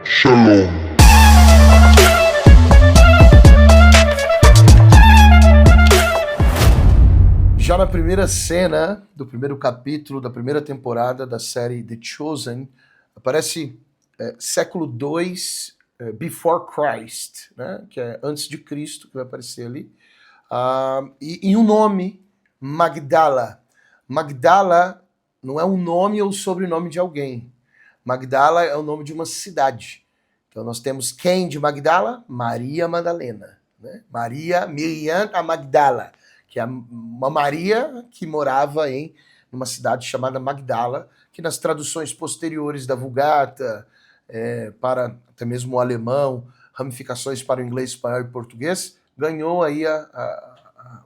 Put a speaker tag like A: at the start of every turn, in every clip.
A: Shalom.
B: Já na primeira cena do primeiro capítulo da primeira temporada da série The Chosen, aparece século II Before Christ, né? Que é antes de Cristo, que vai aparecer ali. E um nome, Magdala. Magdala não é um nome ou sobrenome de alguém. Magdala é o nome de uma cidade. Então nós temos quem de Magdala? Maria Madalena. Né? Maria Miriam a Magdala, que é uma Maria que morava em uma cidade chamada Magdala, que nas traduções posteriores da Vulgata, para até mesmo o alemão, ramificações para o inglês, espanhol e português, ganhou aí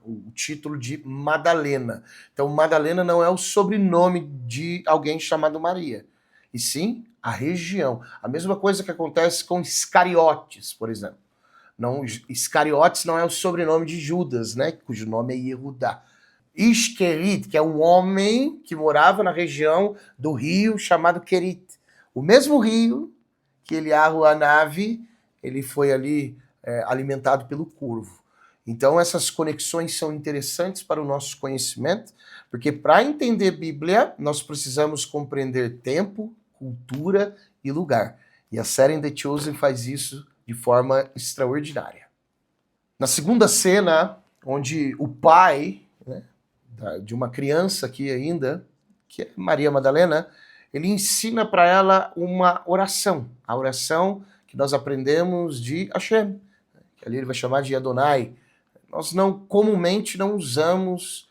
B: o título de Madalena. Então Madalena não é o sobrenome de alguém chamado Maria, e sim a região. A mesma coisa que acontece com Iscariotes, por exemplo. Não, Iscariotes não é o sobrenome de Judas, né? Cujo nome é Yehudá. Ishquerit, que é um homem que morava na região do rio chamado Querit. O mesmo rio que Eliahu Hanavi, ele foi ali alimentado pelo corvo. Então essas conexões são interessantes para o nosso conhecimento, porque para entender Bíblia, nós precisamos compreender tempo, cultura e lugar. E a série The Chosen faz isso de forma extraordinária. Na segunda cena, onde o pai, né, de uma criança aqui ainda, que é Maria Madalena, ele ensina para ela uma oração, a oração que nós aprendemos de Hashem, que ali ele vai chamar de Adonai. Nós comumente não usamos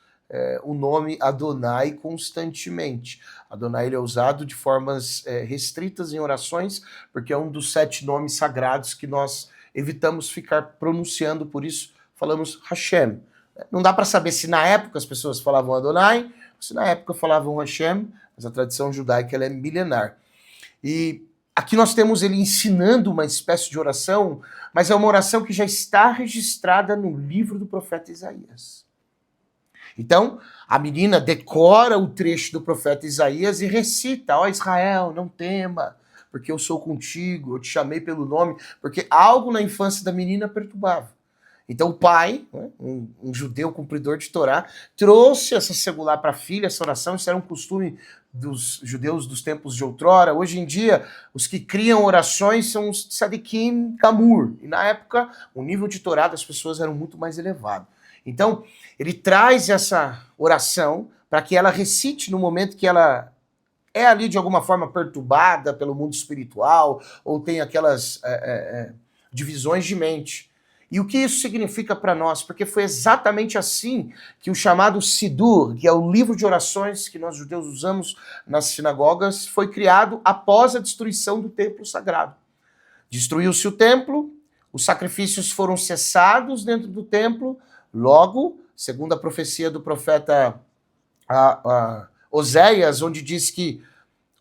B: o nome Adonai constantemente. Adonai ele é usado de formas restritas em orações, porque é um dos 7 nomes sagrados que nós evitamos ficar pronunciando, por isso falamos Hashem. Não dá para saber se na época as pessoas falavam Adonai, ou se na época falavam Hashem, mas a tradição judaica ela é milenar. E aqui nós temos ele ensinando uma espécie de oração, mas é uma oração que já está registrada no livro do profeta Isaías. Então, a menina decora o trecho do profeta Isaías e recita: ó Israel, não tema, porque eu sou contigo, eu te chamei pelo nome, porque algo na infância da menina perturbava. Então o pai, né, um judeu cumpridor de Torá, trouxe essa segular para a filha, essa oração. Isso era um costume dos judeus dos tempos de outrora. Hoje em dia, os que criam orações são os tzadikim kamur. E na época, o nível de Torá das pessoas era muito mais elevado. Então, ele traz essa oração para que ela recite no momento que ela é ali de alguma forma perturbada pelo mundo espiritual ou tem aquelas divisões de mente. E o que isso significa para nós? Porque foi exatamente assim que o chamado Sidur, que é o livro de orações que nós judeus usamos nas sinagogas, foi criado após a destruição do templo sagrado. Destruiu-se o templo, os sacrifícios foram cessados dentro do templo, logo, segundo a profecia do profeta Oséias, onde diz que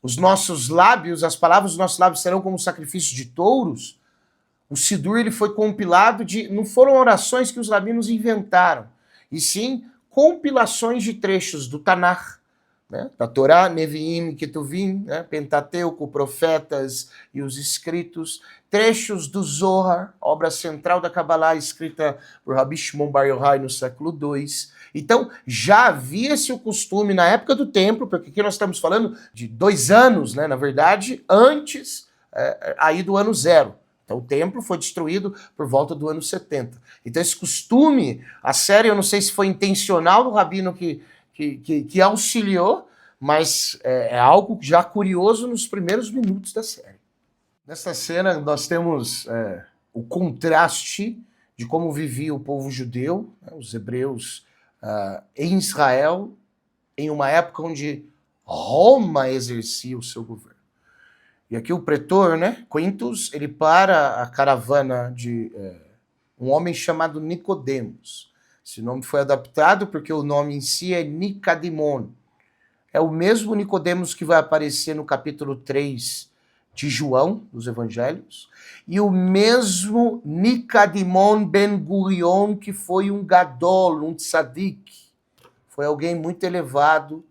B: os nossos lábios, as palavras dos nossos lábios serão como sacrifícios de touros, o Sidur ele foi compilado não foram orações que os rabinos inventaram, e sim compilações de trechos do Tanakh, né, da Torá, Neviim, Ketuvim, né, Pentateuco, Profetas e os Escritos, trechos do Zohar, obra central da Kabbalah, escrita por Rabi Shimon Bar Yochai no século II. Então, já havia-se o costume na época do templo, porque aqui nós estamos falando de 2 anos, né, na verdade, antes aí do ano 0. Então o templo foi destruído por volta do ano 70. Então esse costume, a série, eu não sei se foi intencional do rabino que auxiliou, mas é algo já curioso nos primeiros minutos da série. Nessa cena nós temos o contraste de como vivia o povo judeu, né, os hebreus, em Israel, em uma época onde Roma exercia o seu governo. E aqui o pretor, né, Quintus, ele para a caravana de um homem chamado Nicodemos. Esse nome foi adaptado porque o nome em si é Nicadimon. É o mesmo Nicodemos que vai aparecer no capítulo 3 de João, dos Evangelhos, e o mesmo Nicadimon Ben Gurion, que foi um gadol, um tzadik. Foi alguém muito elevado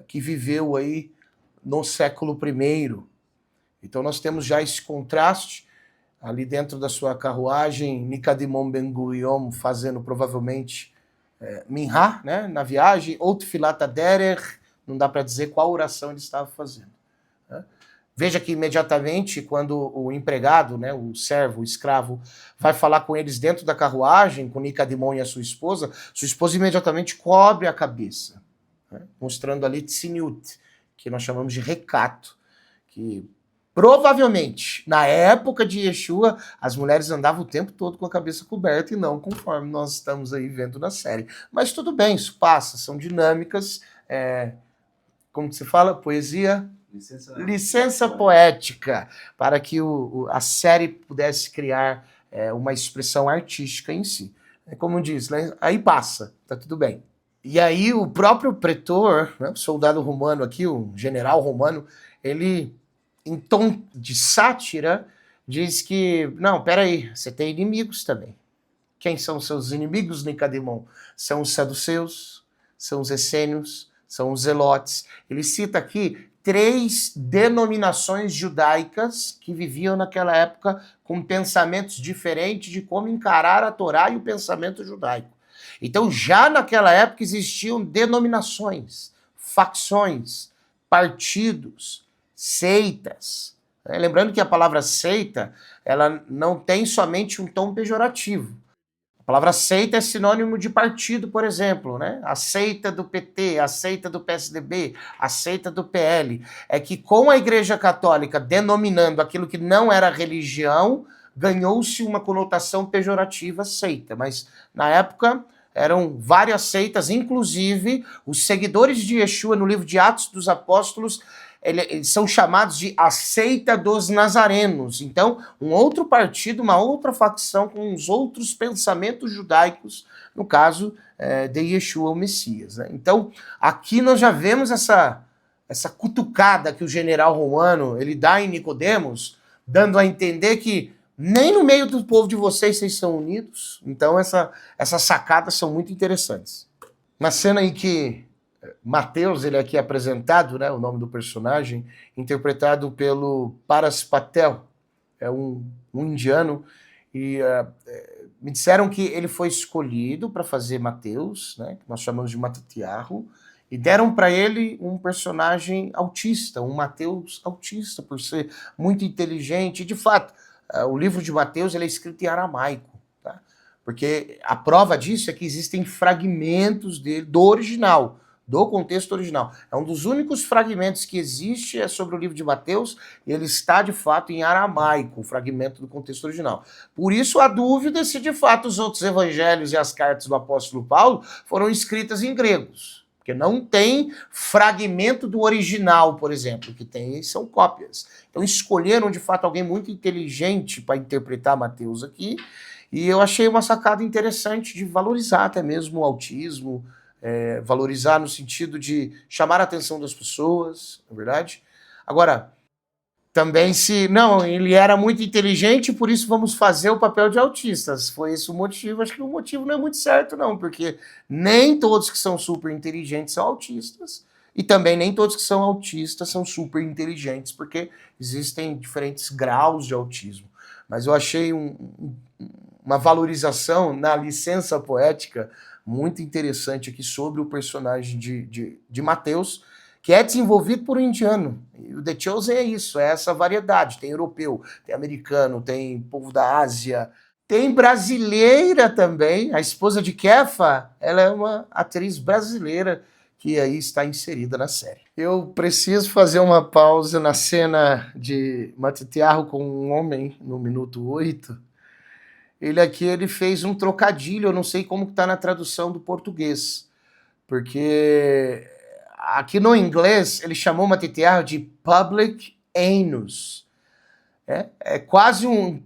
B: que viveu aí no século I. Então nós temos já esse contraste ali dentro da sua carruagem, Nicadimon Ben Gurion fazendo provavelmente Minha, né, na viagem, outro Filata Derer, não dá para dizer qual oração ele estava fazendo. Né? Veja que imediatamente, quando o empregado, né, o servo, o escravo, vai falar com eles dentro da carruagem, com Nicadimon e a sua esposa imediatamente cobre a cabeça, né, mostrando ali tsiniut, que nós chamamos de recato, que provavelmente, na época de Yeshua, as mulheres andavam o tempo todo com a cabeça coberta e não conforme nós estamos aí vendo na série. Mas tudo bem, isso passa, são dinâmicas, como que se fala? Poesia? Licença poética, para que a série pudesse criar uma expressão artística em si. Como diz, né? Aí passa, tá tudo bem. E aí o próprio pretor, né, o soldado romano aqui, o general romano, ele, em tom de sátira, diz que, não, peraí, você tem inimigos também. Quem são seus inimigos, Nicademon? São os saduceus, são os essênios, são os zelotes. Ele cita aqui 3 denominações judaicas que viviam naquela época com pensamentos diferentes de como encarar a Torá e o pensamento judaico. Então, já naquela época existiam denominações, facções, partidos, seitas. Lembrando que a palavra seita, ela não tem somente um tom pejorativo. A palavra seita é sinônimo de partido, por exemplo, né? A seita do PT, a seita do PSDB, a seita do PL. É que com a Igreja Católica denominando aquilo que não era religião, ganhou-se uma conotação pejorativa seita. Mas na época eram várias seitas, inclusive os seguidores de Yeshua no livro de Atos dos Apóstolos, eles são chamados de a seita dos nazarenos. Então, um outro partido, uma outra facção com os outros pensamentos judaicos, no caso de Yeshua, o Messias. Né? Então, aqui nós já vemos essa cutucada que o general romano ele dá em Nicodemos, dando a entender que nem no meio do povo de vocês são unidos. Então, essas sacadas são muito interessantes. Na cena em que Mateus, ele aqui é apresentado, né, o nome do personagem, interpretado pelo Paras Patel, é um indiano, e me disseram que ele foi escolhido para fazer Mateus, né, que nós chamamos de Matatiarro, e deram para ele um personagem autista, um Mateus autista, por ser muito inteligente, e de fato, o livro de Mateus ele é escrito em aramaico, tá? Porque a prova disso é que existem fragmentos dele, do original, do contexto original. É um dos únicos fragmentos que existe sobre o livro de Mateus, e ele está de fato em aramaico, o fragmento do contexto original. Por isso a dúvida se de fato os outros evangelhos e as cartas do apóstolo Paulo foram escritas em gregos, porque não tem fragmento do original, por exemplo, que tem são cópias. Então escolheram de fato alguém muito inteligente para interpretar Mateus aqui, e eu achei uma sacada interessante de valorizar até mesmo o autismo, valorizar no sentido de chamar a atenção das pessoas, não é verdade? Agora, também se, não, ele era muito inteligente, por isso vamos fazer o papel de autistas. Foi esse o motivo, acho que o motivo não é muito certo não, porque nem todos que são super inteligentes são autistas, e também nem todos que são autistas são super inteligentes, porque existem diferentes graus de autismo. Mas eu achei uma valorização na licença poética muito interessante aqui sobre o personagem de Mateus, que é desenvolvido por um indiano. E o The Chosen é isso, é essa variedade. Tem europeu, tem americano, tem povo da Ásia, tem brasileira também. A esposa de Kefa, ela é uma atriz brasileira que aí está inserida na série. Eu preciso fazer uma pausa na cena de Matatiarro com um homem no minuto 8. Ele fez um trocadilho, eu não sei como está na tradução do português, porque aqui no inglês ele chamou Matatiarro de public anus. É quase um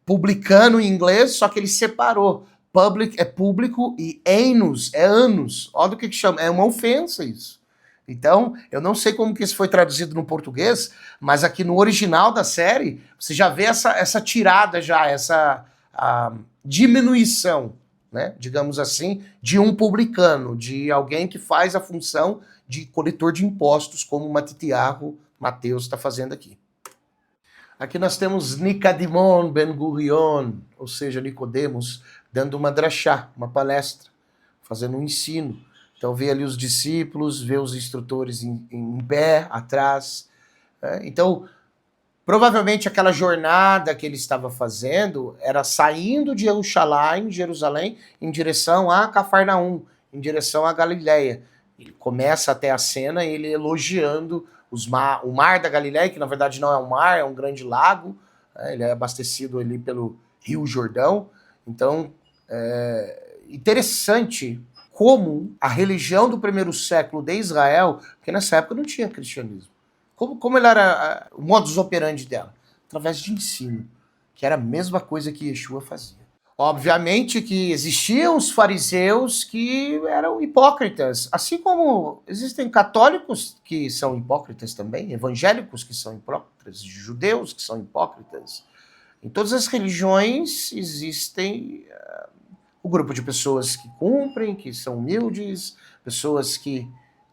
B: publicano em inglês, só que ele separou. Public é público e anus é anos. Olha o que chama, é uma ofensa isso. Então, eu não sei como que isso foi traduzido no português, mas aqui no original da série, você já vê essa tirada já, a diminuição, né, digamos assim, de um publicano, de alguém que faz a função de coletor de impostos, como o Matatiarro Mateus está fazendo aqui. Aqui nós temos Nicadimon Ben Gurion, ou seja, Nicodemos, dando uma drachá, uma palestra, fazendo um ensino. Então vê ali os discípulos, vê os instrutores em pé, atrás. Então, provavelmente aquela jornada que ele estava fazendo era saindo de Jerusalém, em direção a Cafarnaum, em direção a Galiléia. Ele começa até a cena ele elogiando o mar da Galiléia, que na verdade não é um mar, é um grande lago. Ele é abastecido ali pelo Rio Jordão. Então, é interessante como a religião do primeiro século de Israel, porque nessa época não tinha cristianismo, como ele era o modus operandi dela? Através de ensino, que era a mesma coisa que Yeshua fazia. Obviamente que existiam os fariseus que eram hipócritas, assim como existem católicos que são hipócritas também, evangélicos que são hipócritas, judeus que são hipócritas. Em todas as religiões existem o grupo de pessoas que cumprem, que são humildes, pessoas que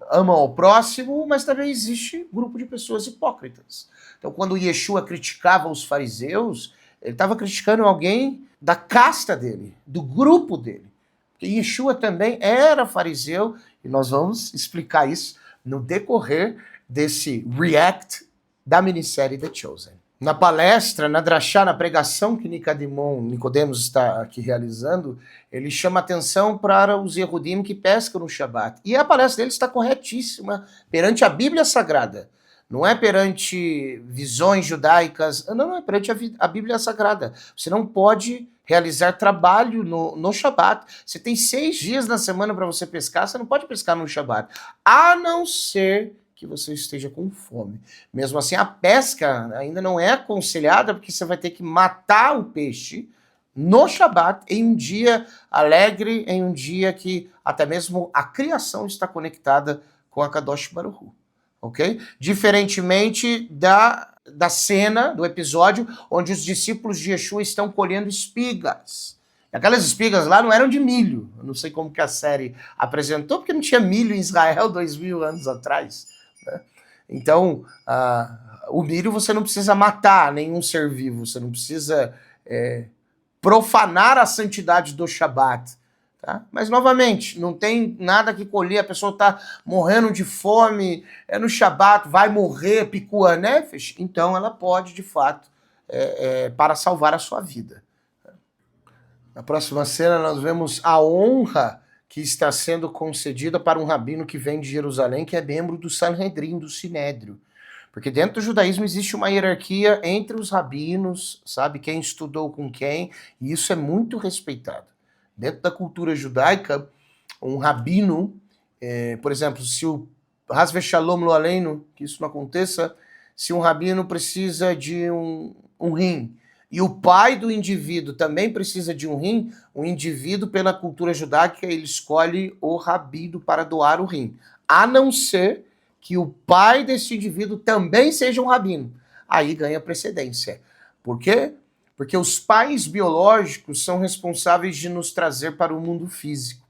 B: amam ao próximo, mas também existe um grupo de pessoas hipócritas. Então, quando Yeshua criticava os fariseus, ele estava criticando alguém da casta dele, do grupo dele. Porque Yeshua também era fariseu, e nós vamos explicar isso no decorrer desse react da minissérie The Chosen. Na palestra, na drachá, na pregação que Nicodemos está aqui realizando, ele chama atenção para os Yehudim que pescam no Shabat. E a palestra dele está corretíssima perante a Bíblia Sagrada. Não é perante visões judaicas, não, é perante a Bíblia Sagrada. Você não pode realizar trabalho no Shabat. Você tem 6 dias na semana para você pescar, você não pode pescar no Shabat. A não ser que você esteja com fome. Mesmo assim, a pesca ainda não é aconselhada, porque você vai ter que matar o peixe no Shabat, em um dia alegre, em um dia que até mesmo a criação está conectada com a Kadosh Baruch Hu, ok? Diferentemente da cena, do episódio, onde os discípulos de Yeshua estão colhendo espigas. Aquelas espigas lá não eram de milho. Eu não sei como que a série apresentou, porque não tinha milho em Israel 2000 anos atrás. Então, o milho você não precisa matar nenhum ser vivo, você não precisa profanar a santidade do Shabat. Tá? Mas, novamente, não tem nada que colher, a pessoa está morrendo de fome, no Shabat, vai morrer, picua nefesh, então ela pode, de fato, para salvar a sua vida. Na próxima cena nós vemos a honra que está sendo concedida para um rabino que vem de Jerusalém, que é membro do Sanhedrin, do Sinédrio. Porque dentro do judaísmo existe uma hierarquia entre os rabinos, sabe? Quem estudou com quem, e isso é muito respeitado. Dentro da cultura judaica, um rabino, por exemplo, se o Hasve Shalom Lo Aleinu, que isso não aconteça, se um rabino precisa de um rim, e o pai do indivíduo também precisa de um rim, o indivíduo, pela cultura judaica, ele escolhe o rabino para doar o rim. A não ser que o pai desse indivíduo também seja um rabino. Aí ganha precedência. Por quê? Porque os pais biológicos são responsáveis de nos trazer para o mundo físico.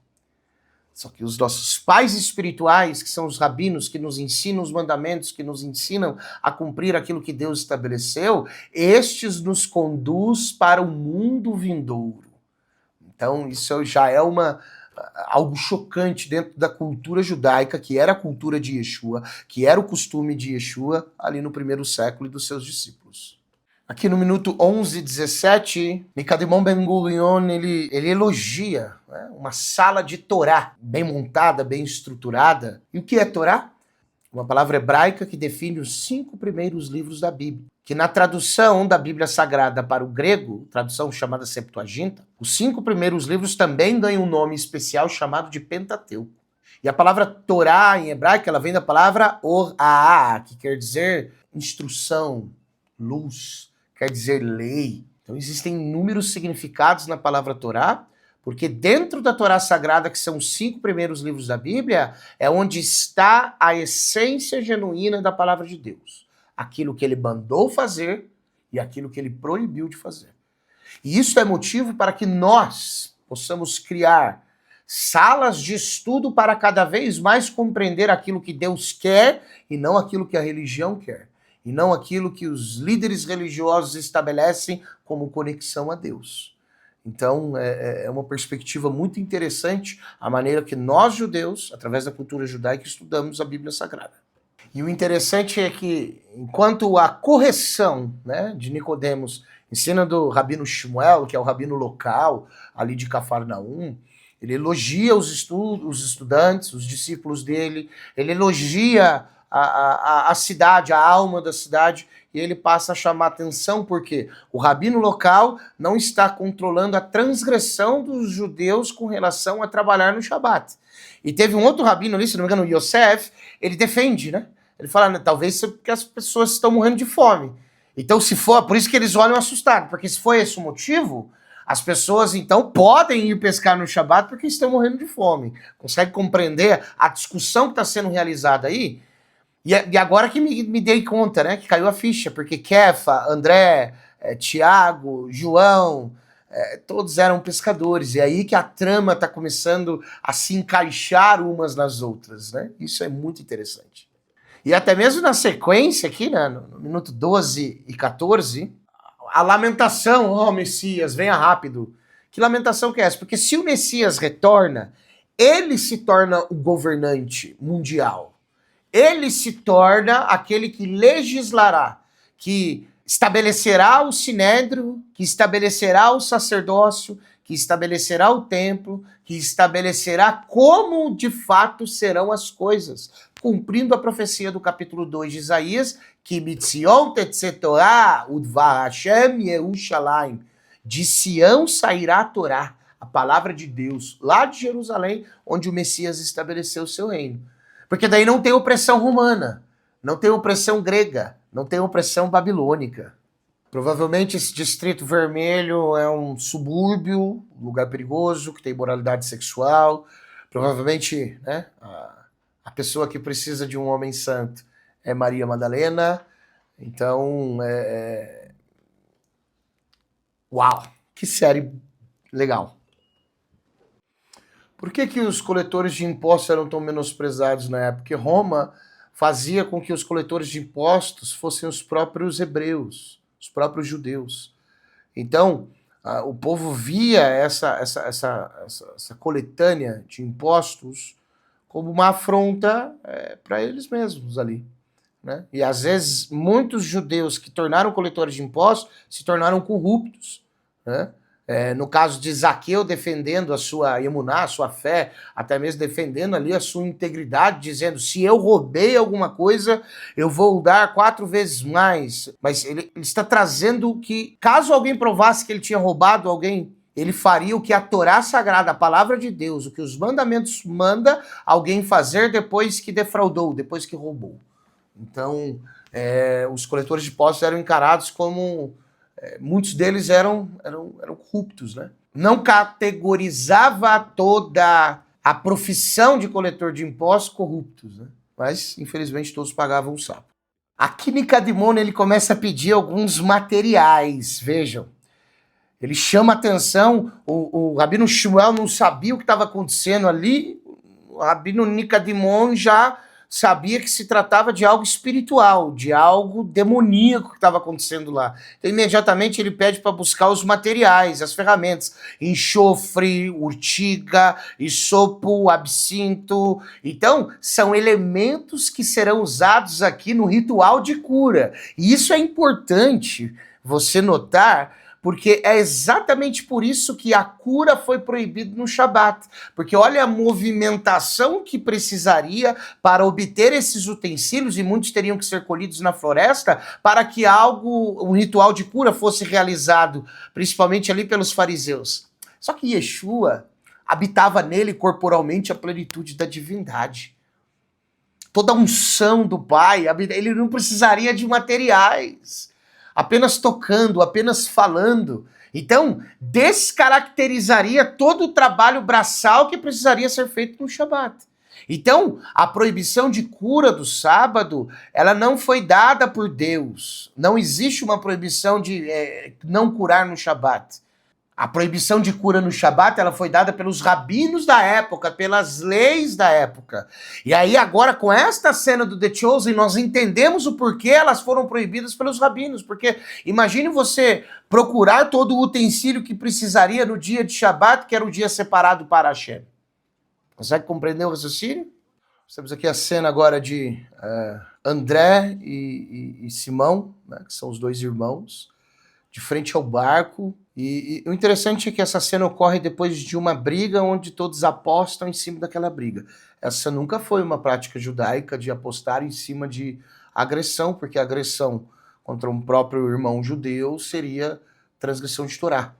B: Só que os nossos pais espirituais, que são os rabinos, que nos ensinam os mandamentos, que nos ensinam a cumprir aquilo que Deus estabeleceu, estes nos conduz para o mundo vindouro. Então, isso já é algo chocante dentro da cultura judaica, que era a cultura de Yeshua, que era o costume de Yeshua ali no primeiro século e dos seus discípulos. Aqui no minuto 11:17, Nicadimon Ben Gurion, ele elogia, né, uma sala de Torá, bem montada, bem estruturada. E o que é Torá? Uma palavra hebraica que define os 5 primeiros livros da Bíblia. Que na tradução da Bíblia Sagrada para o grego, tradução chamada Septuaginta, os 5 primeiros livros também ganham um nome especial chamado de Pentateuco. E a palavra Torá em hebraico, ela vem da palavra Or-Aa, que quer dizer instrução, luz, quer dizer lei. Então existem inúmeros significados na palavra Torá, porque dentro da Torá Sagrada, que são os 5 primeiros livros da Bíblia, é onde está a essência genuína da palavra de Deus. Aquilo que ele mandou fazer e aquilo que ele proibiu de fazer. E isso é motivo para que nós possamos criar salas de estudo para cada vez mais compreender aquilo que Deus quer e não aquilo que a religião quer. e não aquilo que os líderes religiosos estabelecem como conexão a Deus. Então, é uma perspectiva muito interessante a maneira que nós, judeus, através da cultura judaica, estudamos a Bíblia Sagrada. E o interessante é que, enquanto a correção, né, de Nicodemos ensina do Rabino Shmuel, que é o rabino local ali de Cafarnaum, ele elogia os estudantes, os discípulos dele, ele elogia a cidade, a alma da cidade, e ele passa a chamar atenção porque o rabino local não está controlando a transgressão dos judeus com relação a trabalhar no Shabat. E teve um outro rabino ali, se não me engano, Yosef, ele defende, né? Ele fala, talvez porque as pessoas estão morrendo de fome. Então, se for, por isso que eles olham assustados, porque se for esse o motivo, as pessoas, então, podem ir pescar no Shabat porque estão morrendo de fome. Consegue compreender a discussão que está sendo realizada aí? E agora que me dei conta, né, que caiu a ficha, porque Kefa, André, Tiago, João, todos eram pescadores. E aí que a trama está começando a se encaixar umas nas outras, né? Isso é muito interessante. E até mesmo na sequência aqui, né, no minuto 12 e 14, a lamentação, ó Messias, venha rápido. Que lamentação que é essa? Porque se o Messias retorna, ele se torna o governante mundial. Ele se torna aquele que legislará, que estabelecerá o sinédrio, que estabelecerá o sacerdócio, que estabelecerá o templo, que estabelecerá como de fato serão as coisas, cumprindo a profecia do capítulo 2 de Isaías, que Mitzion tetze Torah udvar Hashem Yerushalayim, de Sião sairá a Torá, a palavra de Deus, lá de Jerusalém, onde o Messias estabeleceu o seu reino. Porque daí não tem opressão romana, não tem opressão grega, não tem opressão babilônica. Provavelmente esse Distrito Vermelho é um subúrbio, um lugar perigoso, que tem imoralidade sexual. Provavelmente, né, a pessoa que precisa de um homem santo é Maria Madalena. Então, uau, que série legal. Por que os coletores de impostos eram tão menosprezados na época? Porque Roma fazia com que os coletores de impostos fossem os próprios hebreus, os próprios judeus. Então, o povo via essa coletânea de impostos como uma afronta para eles mesmos ali, né? E às vezes muitos judeus que tornaram coletores de impostos se tornaram corruptos, né? No caso de Zaqueu defendendo a sua emuná, a sua fé, até mesmo defendendo ali a sua integridade, dizendo, se eu roubei alguma coisa, eu vou dar 4 vezes mais. Mas ele está trazendo que, caso alguém provasse que ele tinha roubado alguém, ele faria o que a Torá Sagrada, a palavra de Deus, o que os mandamentos manda alguém fazer depois que defraudou, depois que roubou. Então, os coletores de impostos eram encarados como... muitos deles eram corruptos, né? Não categorizava toda a profissão de coletor de impostos corruptos, né? Mas, infelizmente, todos pagavam o sapo. Aqui Nicodemo, ele começa a pedir alguns materiais, vejam. Ele chama atenção, o Rabino Shmuel não sabia o que estava acontecendo ali, o Rabino Nicodemo já sabia que se tratava de algo espiritual, de algo demoníaco que estava acontecendo lá. Então, imediatamente, ele pede para buscar os materiais, as ferramentas, enxofre, urtiga, isopo, absinto. Então, são elementos que serão usados aqui no ritual de cura. E isso é importante você notar, porque é exatamente por isso que a cura foi proibida no Shabat. Porque olha a movimentação que precisaria para obter esses utensílios, e muitos teriam que ser colhidos na floresta, para que um ritual de cura fosse realizado, principalmente ali pelos fariseus. Só que Yeshua habitava nele corporalmente a plenitude da divindade. Toda a unção do Pai, ele não precisaria de materiais. Apenas tocando, apenas falando. Então, descaracterizaria todo o trabalho braçal que precisaria ser feito no Shabat. Então, a proibição de cura do sábado, ela não foi dada por Deus. Não existe uma proibição de não curar no Shabat. A proibição de cura no Shabat, ela foi dada pelos rabinos da época, pelas leis da época. E aí agora com esta cena do The Chosen, nós entendemos o porquê elas foram proibidas pelos rabinos. Porque imagine você procurar todo o utensílio que precisaria no dia de Shabat, que era o dia separado para Hashem. Consegue compreender o raciocínio? Temos aqui a cena agora de André e Simão, né, que são os dois irmãos, de frente ao barco. E o interessante é que essa cena ocorre depois de uma briga onde todos apostam em cima daquela briga. Essa nunca foi uma prática judaica de apostar em cima de agressão, porque a agressão contra um próprio irmão judeu seria transgressão de Torá.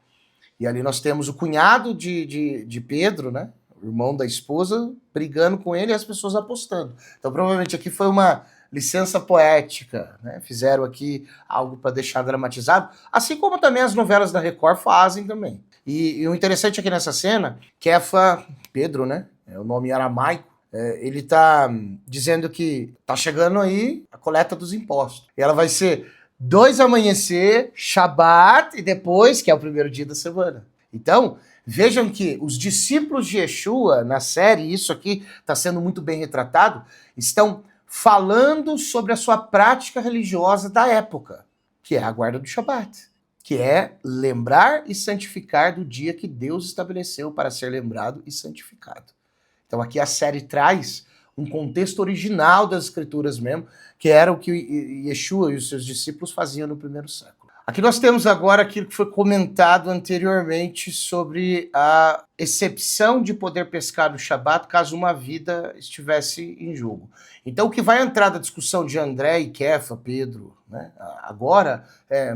B: E ali nós temos o cunhado de Pedro, né, o irmão da esposa, brigando com ele e as pessoas apostando. Então provavelmente aqui foi uma licença poética, né? Fizeram aqui algo para deixar dramatizado, assim como também as novelas da Record fazem também. E o interessante aqui nessa cena, Kefa, Pedro, né? É o nome aramaico, ele tá dizendo que tá chegando aí a coleta dos impostos. E ela vai ser 2 amanhecer, Shabat, e depois, que é o primeiro dia da semana. Então, vejam que os discípulos de Yeshua, na série, isso aqui está sendo muito bem retratado, estão falando sobre a sua prática religiosa da época, que é a guarda do Shabat, que é lembrar e santificar do dia que Deus estabeleceu para ser lembrado e santificado. Então aqui a série traz um contexto original das escrituras mesmo, que era o que Yeshua e os seus discípulos faziam no primeiro século. Aqui nós temos agora aquilo que foi comentado anteriormente sobre a exceção de poder pescar no Shabat caso uma vida estivesse em jogo. Então o que vai entrar da discussão de André e Kefa, Pedro, né, agora,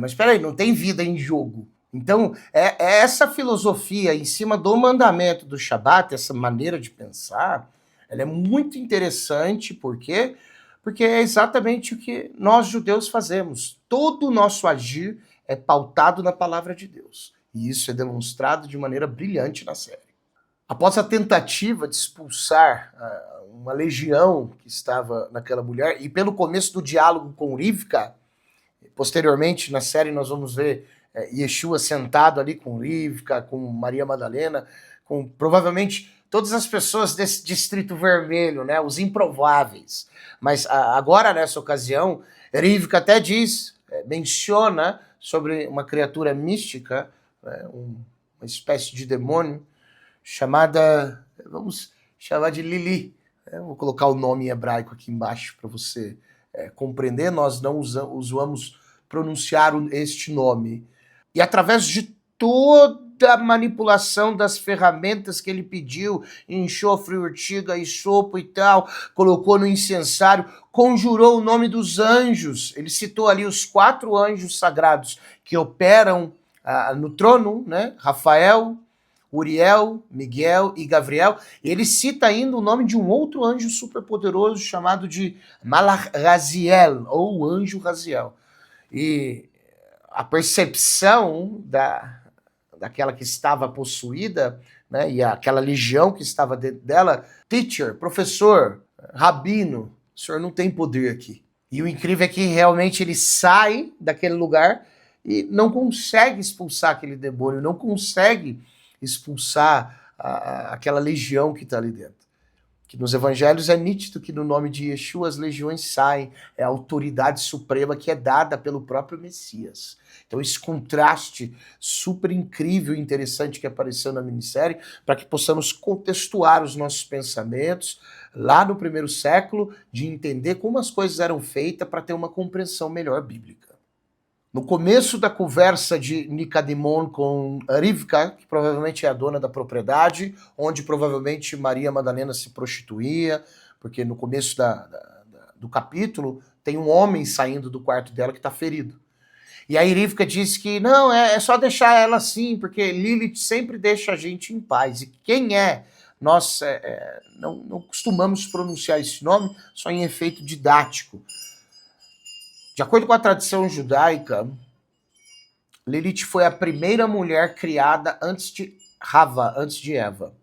B: mas espera aí, não tem vida em jogo. Então é essa filosofia em cima do mandamento do Shabat, essa maneira de pensar, ela é muito interessante, por quê? Porque é exatamente o que nós judeus fazemos. Todo o nosso agir é pautado na palavra de Deus. E isso é demonstrado de maneira brilhante na série. Após a tentativa de expulsar uma legião que estava naquela mulher, e pelo começo do diálogo com Rivka, posteriormente na série nós vamos ver Yeshua sentado ali com Rivka, com Maria Madalena, com provavelmente todas as pessoas desse distrito vermelho, né, os improváveis. Mas agora, nessa ocasião, Rivka até menciona sobre uma criatura mística, né, uma espécie de demônio, chamada, vamos chamar de Lili. Vou colocar o nome em hebraico aqui embaixo para você compreender, nós não usamos pronunciar este nome. E através de toda a manipulação das ferramentas que ele pediu, enxofre, urtiga, isopo e tal, colocou no incensário, conjurou o nome dos anjos. Ele citou ali os 4 anjos sagrados que operam no trono, né? Rafael, Uriel, Miguel e Gabriel. Ele cita ainda o nome de um outro anjo superpoderoso chamado de Malach Raziel, ou anjo Raziel. E a percepção daquela que estava possuída, né, e aquela legião que estava dentro dela, teacher, professor, rabino, o senhor não tem poder aqui. E o incrível é que realmente ele sai daquele lugar e não consegue expulsar aquele demônio, não consegue expulsar aquela legião que está ali dentro. Que nos evangelhos é nítido que no nome de Yeshua as legiões saem, é a autoridade suprema que é dada pelo próprio Messias. Então esse contraste super incrível e interessante que apareceu na minissérie, para que possamos contextuar os nossos pensamentos lá no primeiro século, de entender como as coisas eram feitas para ter uma compreensão melhor bíblica. No começo da conversa de Nicodemon com Rivka, que provavelmente é a dona da propriedade, onde provavelmente Maria Madalena se prostituía, porque no começo do capítulo tem um homem saindo do quarto dela que está ferido. E aí Rivka diz que não, é só deixar ela assim, porque Lilith sempre deixa a gente em paz. E quem é? Nós não costumamos pronunciar esse nome, só em efeito didático. De acordo com a tradição judaica, Lilith foi a primeira mulher criada antes de Rava, antes de Eva.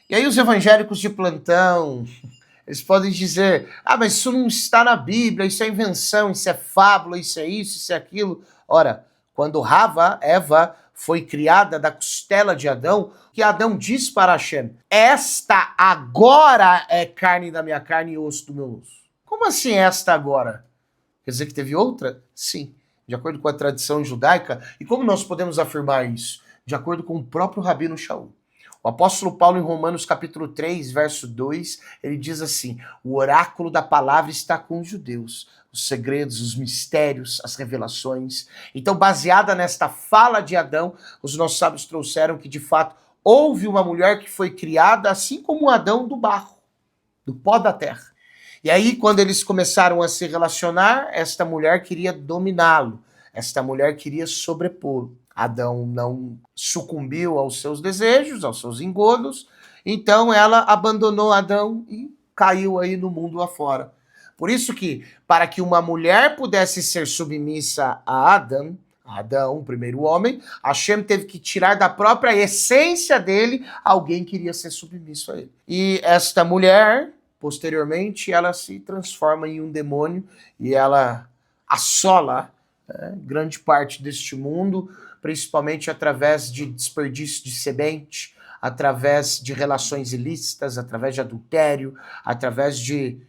B: E aí os evangélicos de plantão, eles podem dizer, mas isso não está na Bíblia, isso é invenção, isso é fábula, isso é isso é aquilo. Ora, quando Eva, foi criada da costela de Adão, que Adão diz para Hashem, esta agora é carne da minha carne e osso do meu osso. Como assim esta agora? Quer dizer que teve outra? Sim, de acordo com a tradição judaica. E como nós podemos afirmar isso? De acordo com o próprio Rabino Shaul. O apóstolo Paulo, em Romanos capítulo 3, verso 2, ele diz assim, o oráculo da palavra está com os judeus, os segredos, os mistérios, as revelações. Então, baseada nesta fala de Adão, os nossos sábios trouxeram que, de fato, houve uma mulher que foi criada assim como Adão do barro, do pó da terra. E aí, quando eles começaram a se relacionar, esta mulher queria dominá-lo, esta mulher queria sobrepor. Adão não sucumbiu aos seus desejos, aos seus engodos, então ela abandonou Adão e caiu aí no mundo afora. Por isso que, para que uma mulher pudesse ser submissa a Adão, o primeiro homem, Hashem teve que tirar da própria essência dele alguém que iria ser submisso a ele. E esta mulher, posteriormente, ela se transforma em um demônio e ela assola grande parte deste mundo, principalmente através de desperdício de semente, através de relações ilícitas, através de adultério, através de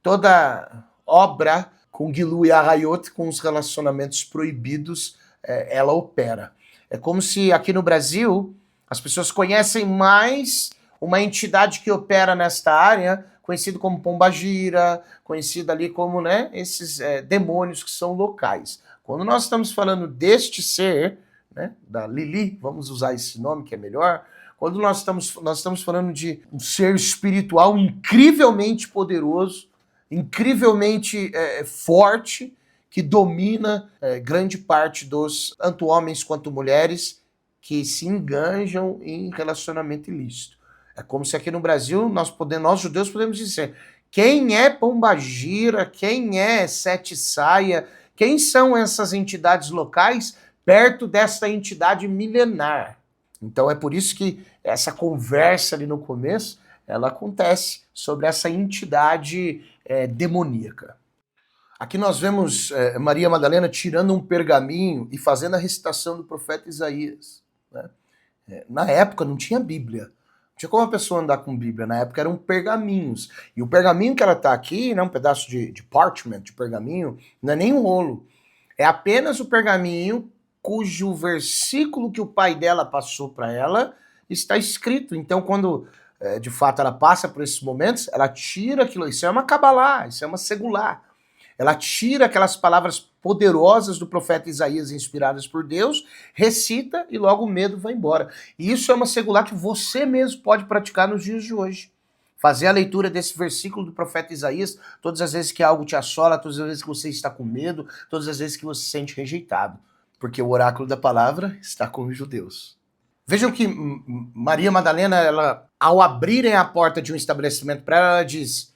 B: toda obra com Gilu e Arayot, com os relacionamentos proibidos, ela opera. É como se aqui no Brasil as pessoas conhecem mais uma entidade que opera nesta área, conhecido como Pombagira, conhecido ali como esses demônios que são locais. Quando nós estamos falando deste ser, da Lili, vamos usar esse nome que é melhor, quando nós estamos falando de um ser espiritual incrivelmente poderoso, incrivelmente forte, que domina grande parte dos, tanto homens quanto mulheres, que se enganjam em relacionamento ilícito. É como se aqui no Brasil, nós judeus podemos dizer, quem é Pombagira, quem é Sete Saia, quem são essas entidades locais perto desta entidade milenar? Então é por isso que essa conversa ali no começo, ela acontece sobre essa entidade demoníaca. Aqui nós vemos Maria Madalena tirando um pergaminho e fazendo a recitação do profeta Isaías. Né? Na época não tinha Bíblia. Não tinha como a pessoa andar com Bíblia. Na época eram pergaminhos. E o pergaminho que ela está aqui, um pedaço de parchment, de pergaminho, não é nem um rolo. É apenas o pergaminho cujo versículo que o pai dela passou para ela está escrito. Então, quando de fato ela passa por esses momentos, ela tira aquilo. Isso é uma cabalá, isso é uma segulá. Ela tira aquelas palavras poderosas do profeta Isaías inspiradas por Deus, recita e logo o medo vai embora. E isso é uma segulá que você mesmo pode praticar nos dias de hoje. Fazer a leitura desse versículo do profeta Isaías todas as vezes que algo te assola, todas as vezes que você está com medo, todas as vezes que você se sente rejeitado. Porque o oráculo da palavra está com os judeus. Vejam que Maria Madalena, ela, ao abrirem a porta de um estabelecimento para ela, diz...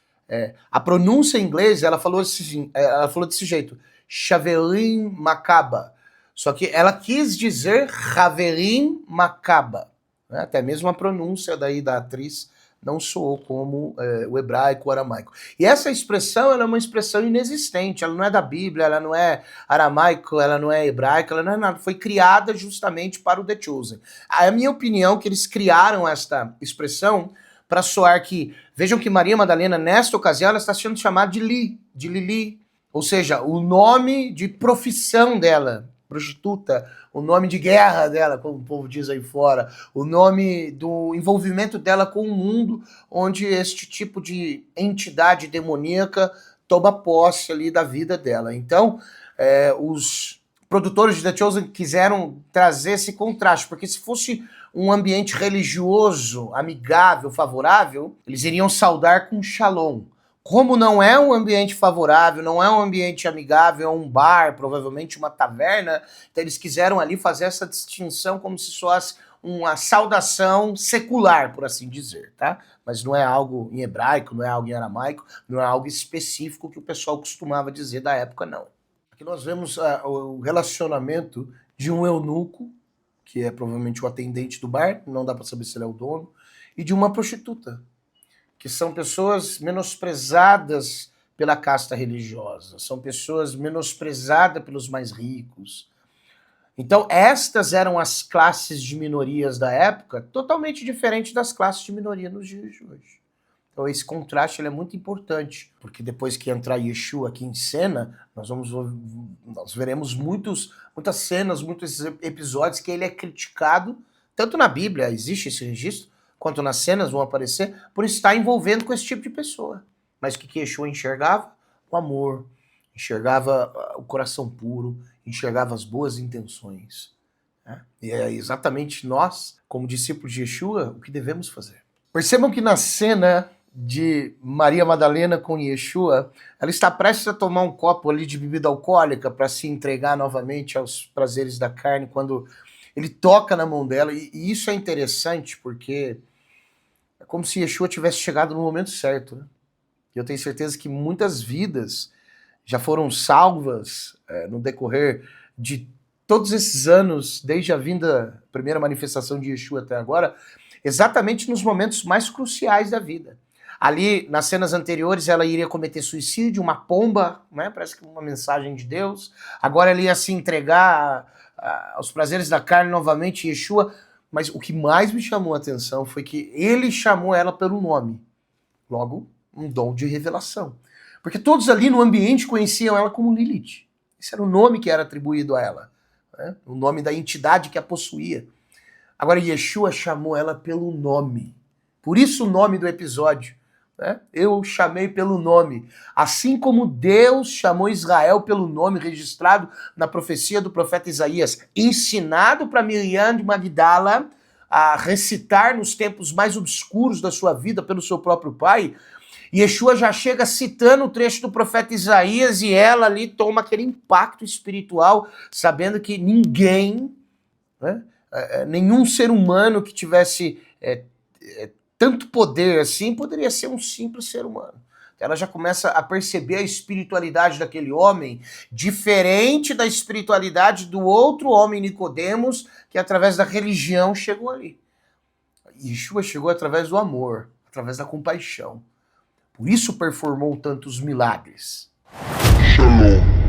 B: a pronúncia em inglês, ela falou desse jeito, Chaverim Macaba. Só que ela quis dizer Haverim Macaba. Até mesmo a pronúncia daí da atriz não soou como o hebraico, o aramaico. E essa expressão, ela é uma expressão inexistente, ela não é da Bíblia, ela não é aramaico, ela não é hebraica, ela não é nada. Foi criada justamente para o The Chosen. A minha opinião é que eles criaram esta expressão para soar que, vejam que Maria Madalena, nesta ocasião, ela está sendo chamada de Lili, ou seja, o nome de profissão dela, prostituta, o nome de guerra dela, como o povo diz aí fora, o nome do envolvimento dela com o mundo, onde este tipo de entidade demoníaca toma posse ali da vida dela. Então, os produtores de The Chosen quiseram trazer esse contraste, porque se fosse um ambiente religioso, amigável, favorável, eles iriam saudar com shalom. Como não é um ambiente favorável, não é um ambiente amigável, é um bar, provavelmente uma taverna, então eles quiseram ali fazer essa distinção como se fosse uma saudação secular, por assim dizer, tá? Mas não é algo em hebraico, não é algo em aramaico, não é algo específico que o pessoal costumava dizer da época, não. Aqui nós vemos o relacionamento de um eunuco, que é provavelmente o atendente do bar, não dá para saber se ele é o dono, e de uma prostituta, que são pessoas menosprezadas pela casta religiosa, são pessoas menosprezadas pelos mais ricos. Então, estas eram as classes de minorias da época, totalmente diferente das classes de minoria nos dias de hoje. Então, esse contraste ele é muito importante, porque depois que entrar Yeshua aqui em cena, nós veremos muitas cenas, muitos episódios que ele é criticado, tanto na Bíblia existe esse registro, quanto nas cenas vão aparecer, por estar envolvendo com esse tipo de pessoa. Mas o que Yeshua enxergava? O amor, enxergava o coração puro, enxergava as boas intenções. Né? E é exatamente nós, como discípulos de Yeshua, o que devemos fazer. Percebam que na cena de Maria Madalena com Yeshua, ela está prestes a tomar um copo ali de bebida alcoólica para se entregar novamente aos prazeres da carne, quando ele toca na mão dela, e isso é interessante porque é como se Yeshua tivesse chegado no momento certo. Né? E eu tenho certeza que muitas vidas já foram salvas no decorrer de todos esses anos, desde a primeira manifestação de Yeshua até agora, exatamente nos momentos mais cruciais da vida. Ali, nas cenas anteriores, ela iria cometer suicídio, uma pomba, né? Parece que uma mensagem de Deus. Agora ela ia se entregar aos prazeres da carne novamente, Yeshua. Mas o que mais me chamou a atenção foi que ele chamou ela pelo nome. Logo, um dom de revelação. Porque todos ali no ambiente conheciam ela como Lilith. Esse era o nome que era atribuído a ela. Né? O nome da entidade que a possuía. Agora, Yeshua chamou ela pelo nome. Por isso o nome do episódio. Né? Eu chamei pelo nome. Assim como Deus chamou Israel pelo nome registrado na profecia do profeta Isaías, ensinado para Miriam de Magdala a recitar nos tempos mais obscuros da sua vida pelo seu próprio pai, Yeshua já chega citando o trecho do profeta Isaías e ela ali toma aquele impacto espiritual, sabendo que ninguém, né, nenhum ser humano que tivesse tanto poder assim poderia ser um simples ser humano. Ela já começa a perceber a espiritualidade daquele homem, diferente da espiritualidade do outro homem Nicodemos, que através da religião chegou ali. Yeshua chegou através do amor, através da compaixão. Por isso performou tantos milagres. Shalom.